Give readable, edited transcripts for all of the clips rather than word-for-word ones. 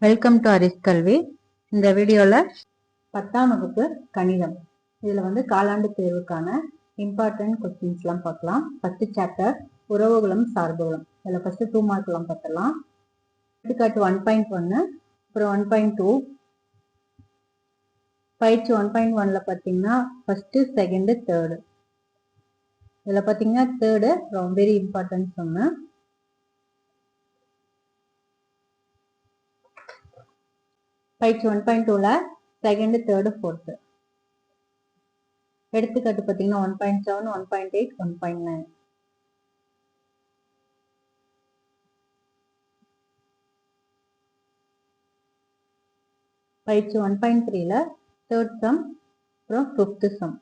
Welcome to அரிஸ் கல்வி. இந்த வீடியோவில் 10ஆம் வகுப்பு கணிதம் இதில் காலாண்டு தேர்வுக்கான இம்பார்ட்டன்ட் கொஸ்டின்ஸ்லாம் பார்க்கலாம். ஃபர்ஸ்ட் சாப்டர் உறவுகளும் சார்புகளும். இதில் ஃபர்ஸ்ட் 2 மார்க்லாம் பார்த்துடலாம். எடுத்துக்காட்டு 1.1 அப்புறம் 1.2 பயிற்சி 1.1ல பார்த்தீங்கன்னா ஃபர்ஸ்ட் செகண்ட் தேர்டு. இதில் பார்த்தீங்கன்னா தேர்டு ரொம்ப வெரி இம்பார்ட்டன்ட் சொன்னேன். பயிற்சி 1.2ல செகண்ட் தேர்டு ஃபோர்த்து. எடுத்துக்காட்டு பார்த்தீங்கன்னா 1.7 1.8 1.9. பயிற்சி 1.3ல தேர்ட் சம் அப்புறம் ஃபிஃப்த் சம்.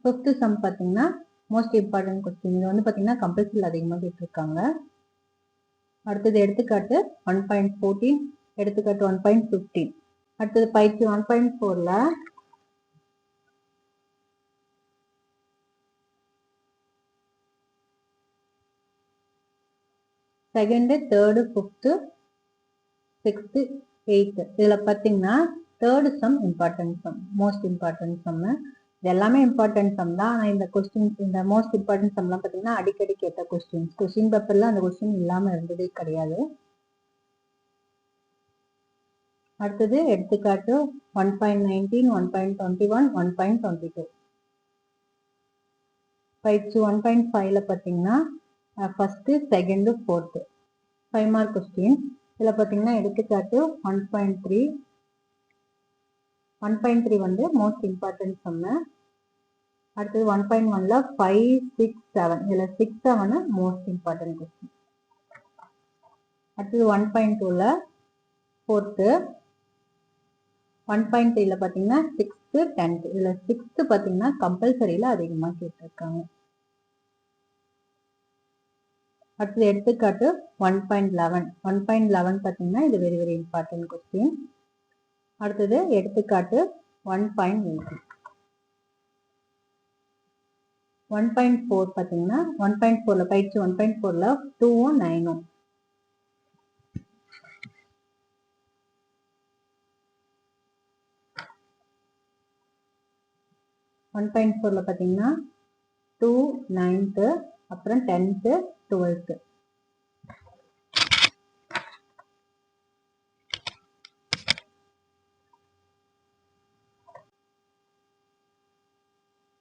ஃபிஃப்த் சம் பார்த்தீங்கன்னா மோஸ்ட் இம்பார்ட்டன்ட் கொஸ்டின். இது பார்த்தீங்கன்னா கம்பல்சரி அதிகமாக கேட்டிருக்காங்க. அடுத்தது எடுத்துக்காட்டு 1.14 எடுத்துக்காட்டு 1.15. அடுத்தது பயிற்சி 1.4ல second third fifth sixth eighth. இதில் பார்த்தீங்கன்னா third sum important sum, most important sum. இது எல்லாமே இம்பார்ட்டன்ட் சம் தான். ஆனால் இந்த கொஸ்டின்ஸ், இந்த மோஸ்ட் இம்பார்ட்டன்ட் சம்லாம் பார்த்தீங்கன்னா அடிக்கடி கேட்ட கொஸ்டின்ஸ். கொஸ்டின் பேப்பர்ல அந்த கொஸ்டின் இல்லாமல் இருந்ததே கிடையாது. அடுத்தது எடுத்துக்காட்டு 1.19 1.21 1.22. பயிற்சி 1.5ல பார்த்தீங்கன்னா first second fourth 5 mark question. இதில் பார்த்தீங்கன்னா எடுத்துக்காட்டு 1.3 1.3 மோஸ்ட் இம்பார்ட்டன்ட் சம்மு. அடுத்தது 1.1ல 5 6 7. இதில் 6 7 மோஸ்ட் இம்பார்ட்டன்ட் கொஸ்டின். அடுத்தது 1.2ல ஃபோர்த்து. 1.3ல பார்த்தீங்கன்னா 6th 10th. இதில் 6th பார்த்தீங்கன்னா கம்பல்சரியில் அதிகமாக கேட்டிருக்காங்க. அடுத்தது எடுத்துக்காட்டு 1.11 1.11 பார்த்தீங்கன்னா இது வெரி வெரி இம்பார்ட்டன்ட் கொஸ்டின். அடுத்தது எடுத்துக்காட்டு 1.18 1.4 பார்த்தீங்கன்னா 1.4ல பயிற்சி 1.4ல 2ம் 9ம். ஒன் 1.4ல பார்த்தீங்கன்னா 2 9th அப்புறம் 10th 12th.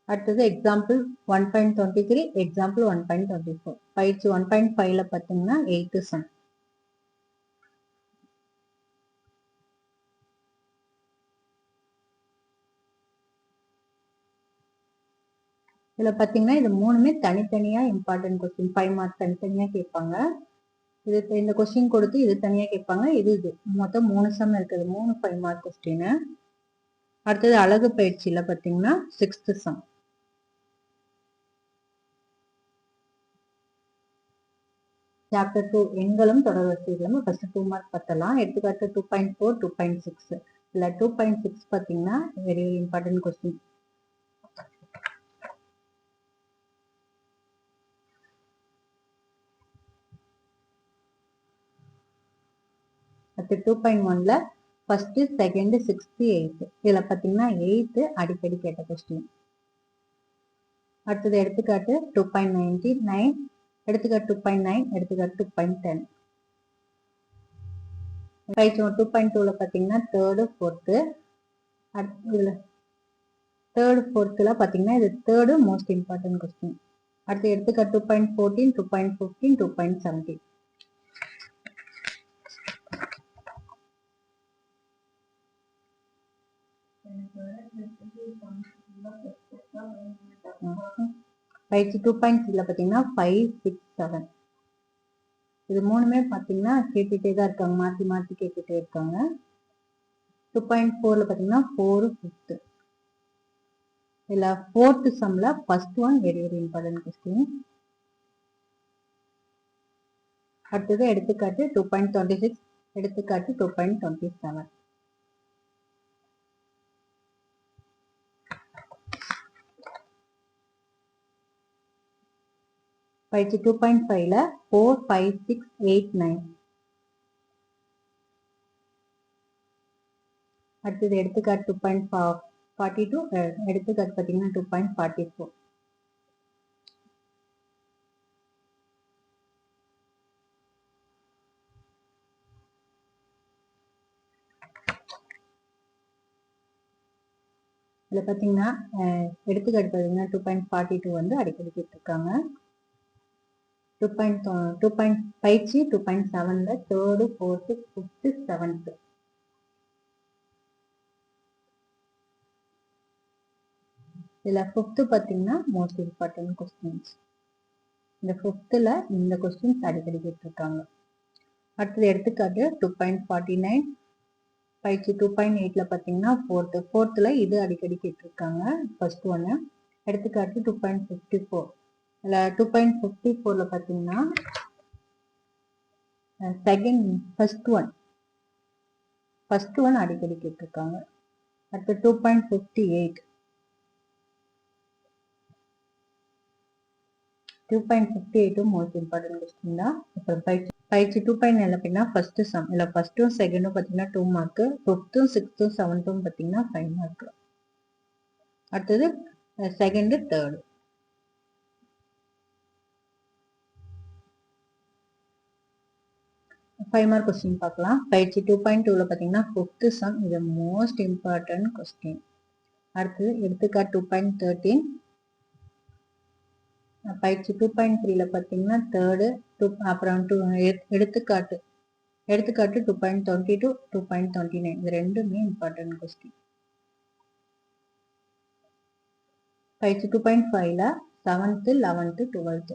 அடுத்தது எக்ஸாம்பிள் 1.23 எக்ஸாம்பிள் 1.24. பயிற்சி 1.5ல பார்த்தீங்கன்னா 8th சம். இதில் பார்த்தீங்கன்னா இது மூணுமே தனித்தனியாக இம்பார்ட்டன்ட் கொஸ்டின். 5 மார்க் தனித்தனியாக கேட்பாங்க. இது இந்த கொஸ்டின் கொடுத்து இது தனியாக கேட்பாங்க. இது மொத்தம் 3 சம் இருக்குது. 3 5 மார்க் கொஸ்டின். அடுத்தது அழகு பயிற்சியில் பார்த்தீங்கன்னா 6th சம். சாப்டர் 2 எண்களும் தொடர் வரிசைகளும் ஃபர்ஸ்ட் 2 மார்க் பார்த்தலாம். எடுத்துக்காட்டு 2.4 2.6. இல்லை 2.6 பார்த்தீங்கன்னா வெரி இம்பார்ட்டன்ட் கொஸ்டின். அடுத்து 2.1ல ஃபர்ஸ்ட் செகண்ட் சிக்ஸ்த் எயித்து. இதில் பார்த்தீங்கன்னா 8th அடிக்கடி கேட்ட கொஸ்டின். அடுத்தது எடுத்துக்காட்டு 2.99 எடுத்துக்காட்டு 2.9 எடுத்துக்காட்டு 2.10. பயிற்சி 2.2ல பார்த்தீங்கன்னா தேர்டு ஃபோர்த்து. இதில் தேர்டு ஃபோர்த்தில் பார்த்தீங்கன்னா இது தேர்டு மோஸ்ட் இம்பார்ட்டன்ட் கொஸ்டின். அடுத்து எடுத்துக்காட்டு 2.14 2.15 2.17. பயிற்சி 2.3ல பார்த்தீங்கன்னா 5 6 7. இது மூணுமே பார்த்தீங்கன்னா கேட்டுட்டே தான் இருக்காங்க, மாற்றி மாற்றி கேட்டுட்டே இருக்காங்க. 2.4ல பார்த்தீங்கன்னா 4 5th. இதில் ஃபோர்த் சம்ல first one very very important question. அடுத்தது எடுத்துக்காட்டு 2.26 எடுத்துக்காட்டு 2.27. பயிற்சி 2.5ல 4 5 6 8 9. அடுத்தது எடுத்துக்காட்டு 2.42 எடுத்துக்காட்டு பார்த்தீங்கன்னா 2.44. இதில் பார்த்தீங்கன்னா எடுத்துக்காட்டு பார்த்தீங்கன்னா 2.42 வந்து அடிக்கடி கேட்டிருக்காங்க. பயிற்சி 2.7ல 3rd 4th 5th 7th. இதில் 5th பார்த்தீங்கன்னா மோஸ்ட் இம்பார்ட்டன்ட் கொஸ்டின்ஸ். இந்த 5thல இந்த கொஸ்டின்ஸ் அடிக்கடி கேட்டிருக்காங்க. அடுத்தது எடுத்துக்காட்டு 2.49 பயிற்சி 2.8ல பார்த்தீங்கன்னா 4th இது அடிக்கடி கேட்டிருக்காங்க. ஃபர்ஸ்ட் ஒன்று. எடுத்துக்காட்டு 2.54. இதில் 2.54ல பார்த்தீங்கன்னா ஃபர்ஸ்ட் ஒன் அடிக்கடி கேட்டிருக்காங்க. அடுத்து 2.58 மோஸ்ட் இம்பார்ட்டன்ட் கொஸ்டின் தான். அப்புறம் பயிற்சி 2.9 அப்படின்னா ஃபர்ஸ்ட் சம். இல்லை ஃபர்ஸ்ட்டும் செகண்டும் பார்த்தீங்கன்னா 2 மார்க்கு, 5th 6th 7th பார்த்தீங்கன்னா 5 மார்க். அடுத்தது second 3rd. Five mark question பார்க்கலாம். பயிற்சி 2.2ல பார்த்தீங்கன்னா 5th சம், இது மோஸ்ட் இம்பார்ட்டன்ட் கொஸ்டின். அடுத்தது எடுத்துக்காட்டு 2.13. பயிற்சி 2.3ல பார்த்தீங்கன்னா 3rd, அப்புறம் எடுத்துக்காட்டு 2.22 2.29 இது ரெண்டுமே இம்பார்ட்டன்ட் கொஸ்டின். பயிற்சி 2.5ல 7th 11th 12th.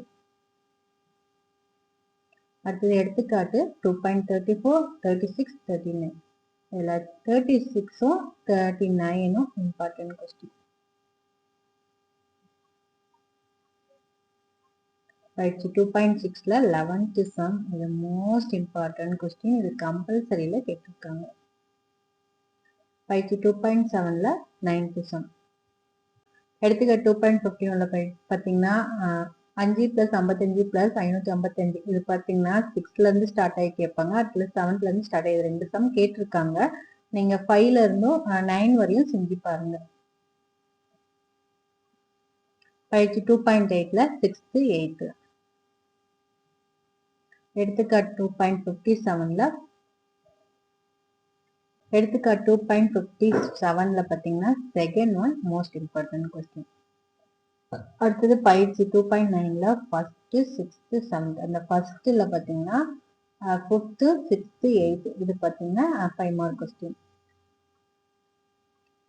அடுத்தது எடுத்துக்காட்டு 2.34 36 39. இதில் 36ம் 39ம் இம்பார்ட்டன்ட் கொஸ்டின். பயிற்சி 2.6ல 11th சம், இது மோஸ்ட் இம்பார்ட்டன்ட் கொஸ்டின். இது கம்பல்சரியில கேட்டிருக்காங்க. பயிற்சி 2.7ல 9th சம். எடுத்துக்காட்டு 2.51ல பார்த்தீங்கன்னா 5 + 55 + 555. இது பார்த்தீங்கன்னா 6ல இருந்து ஸ்டார்ட் ஆகி கேட்பாங்க. அடுத்து 7ல இருந்து ஸ்டார்ட் ஆகி 2 சம் கேட்டிருக்காங்க. நீங்க 5ல இருந்தும் 9 வரையும் செஞ்சு பாருங்க. பயிற்சி 2.8ல 6th 8th. எடுத்துக்காட்டு 2.57ல பார்த்தீங்கன்னா second one most important question. அடுத்தது பயிற்சி 2.9ல ஃபர்ஸ்ட் 6th 7th. அந்த ஃபர்ஸ்ட்ல பார்த்தீங்கன்னா 5th 6th 8th. இது பார்த்தீங்கன்னா 5 மார்க் கொஸ்டின்.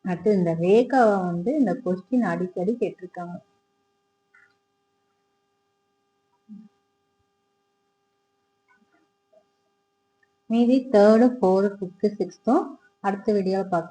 அடுத்து இந்த ரேகாவை வந்து இந்த கொஸ்டின் அடிக்கடி கேட்டிருக்காங்க. மீதி 3rd 4th 5th 6th அடுத்த வீடியோவில் பார்க்கலாம்.